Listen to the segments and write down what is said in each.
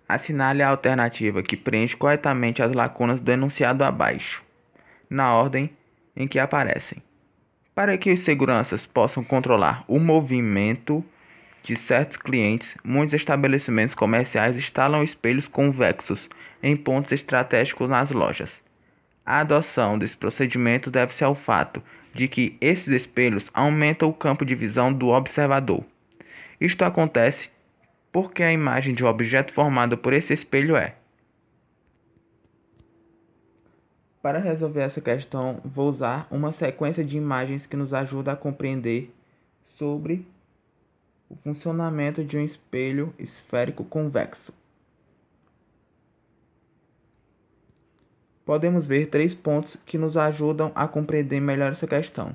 Assinale a alternativa que preenche corretamente as lacunas do enunciado abaixo, na ordem em que aparecem. Para que os seguranças possam controlar o movimento de certos clientes, muitos estabelecimentos comerciais instalam espelhos convexos em pontos estratégicos nas lojas. A adoção desse procedimento deve-se ao fato de que esses espelhos aumentam o campo de visão do observador. Isto acontece porque a imagem de um objeto formada por esse espelho é. Para resolver essa questão, vou usar uma sequência de imagens que nos ajuda a compreender sobre o funcionamento de um espelho esférico convexo. Podemos ver 3 pontos que nos ajudam a compreender melhor essa questão,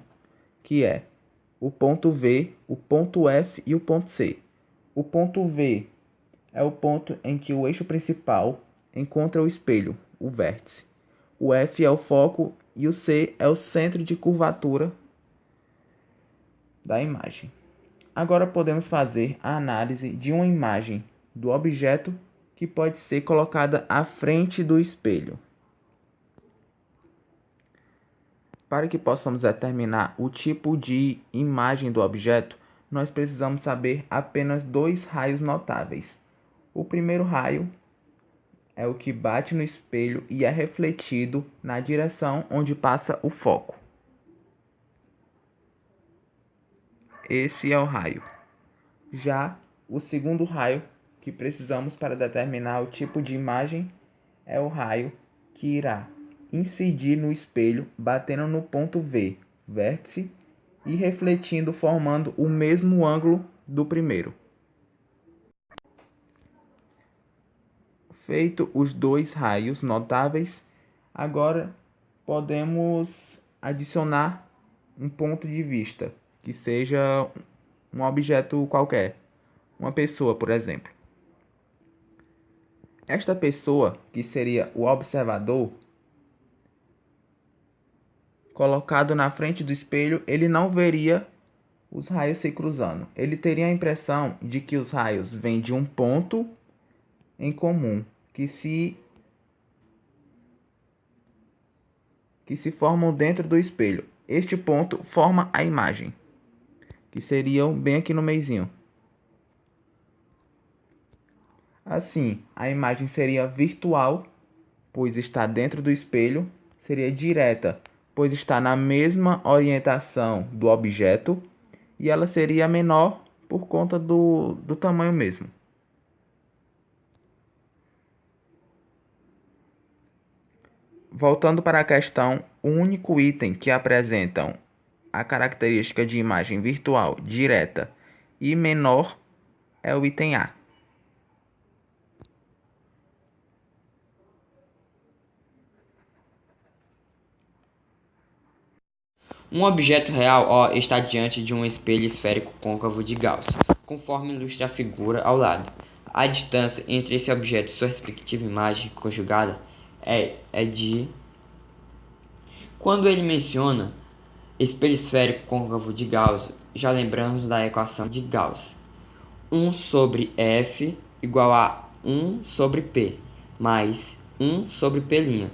que é o ponto V, o ponto F e o ponto C. O ponto V é o ponto em que o eixo principal encontra o espelho, o vértice. O F é o foco e o C é o centro de curvatura da imagem. Agora podemos fazer a análise de uma imagem do objeto que pode ser colocada à frente do espelho. Para que possamos determinar o tipo de imagem do objeto, nós precisamos saber apenas 2 raios notáveis. O primeiro raio é o que bate no espelho e é refletido na direção onde passa o foco. Esse é o raio. Já o segundo raio que precisamos para determinar o tipo de imagem é o raio que irá incidir no espelho, batendo no ponto V, vértice, e refletindo, formando o mesmo ângulo do primeiro. Feito os 2 raios notáveis, agora podemos adicionar um ponto de vista, que seja um objeto qualquer, uma pessoa, por exemplo. Esta pessoa, que seria o observador, colocado na frente do espelho, ele não veria os raios se cruzando. Ele teria a impressão de que os raios vêm de um ponto em comum, que se formam dentro do espelho. Este ponto forma a imagem, que seriam bem aqui no meizinho. Assim, a imagem seria virtual, pois está dentro do espelho, seria direta, pois está na mesma orientação do objeto, e ela seria menor por conta do tamanho mesmo. Voltando para a questão, o único item que apresentam a característica de imagem virtual direta e menor é o item A. Um objeto real está diante de um espelho esférico côncavo de Gauss, conforme ilustra a figura ao lado. A distância entre esse objeto e sua respectiva imagem conjugada é de... Quando ele menciona espelho esférico côncavo de Gauss, já lembramos da equação de Gauss. 1 sobre F igual a 1 sobre P, mais 1 sobre P'.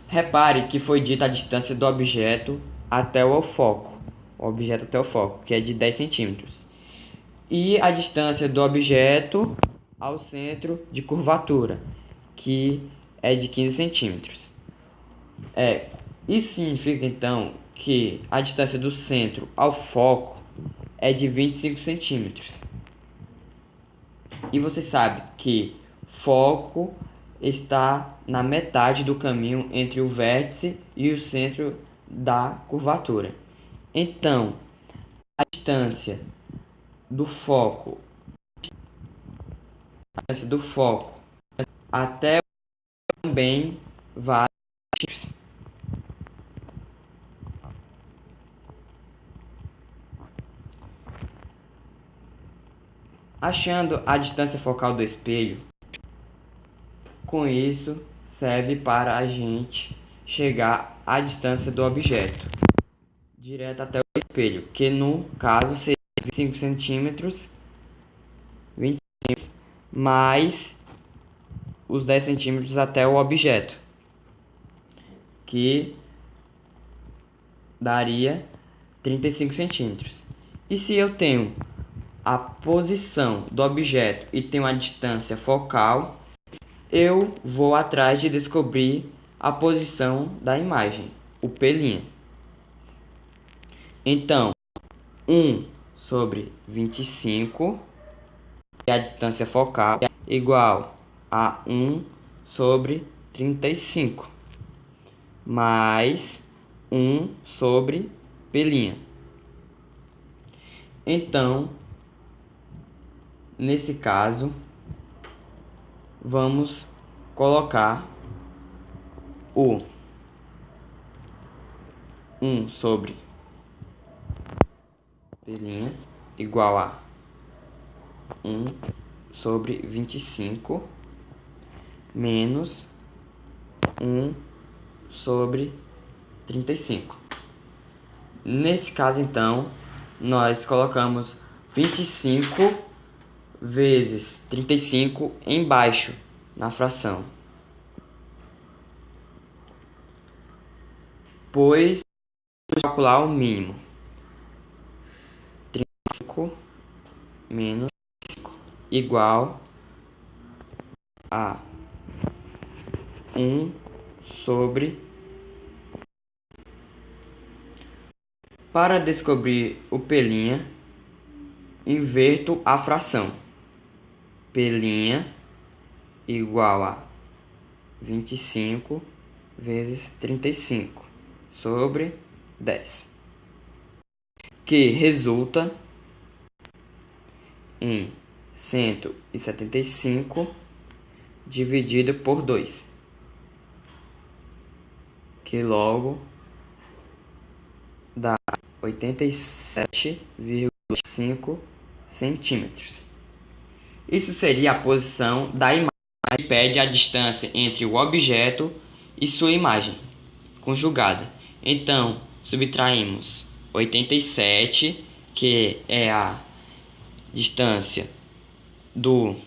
Repare que foi dita a distância do objeto até o foco, que é de 10 centímetros, e a distância do objeto ao centro de curvatura, que é de 15 centímetros. Isso significa então que a distância do centro ao foco é de 25 centímetros. E você sabe que foco está na metade do caminho entre o vértice e o centro da curvatura. Então, a distância do foco até também vai. Achando a distância focal do espelho, com isso serve para a gente chegar à distância do objeto direto até o espelho, que no caso seria 25 centímetros, mais os 10 centímetros até o objeto, que daria 35 centímetros. E se eu tenho a posição do objeto e tenho a distância focal, eu vou atrás de descobrir a posição da imagem, o P'. Então, 1 sobre 25, que é a distância focal, igual a 1 sobre 35, mais 1 sobre P'. Então, nesse caso, vamos colocar o 1 sobre P' igual a 1 sobre 25 menos 1 sobre 35. Nesse caso, então, nós colocamos 25 vezes 35 embaixo na fração, pois vamos calcular o mínimo. 35 menos 5 igual a 1 sobre. Para descobrir o P', inverto a fração. P' igual a 25 vezes 35 sobre 10, que resulta em 175 dividido por 2, que logo dá 87,5 centímetros. Isso seria a posição da imagem, que pede a distância entre o objeto e sua imagem conjugada. Então, subtraímos 87, que é a distância do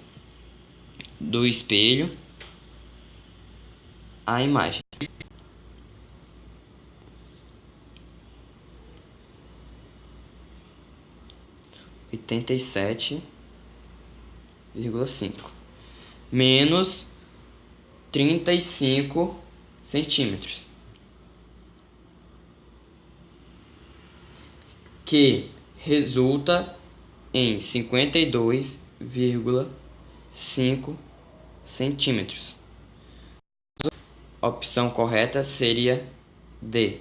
espelho, à imagem. 87,5 menos 35 centímetros, que resulta em 52,5 centímetros. A opção correta seria D.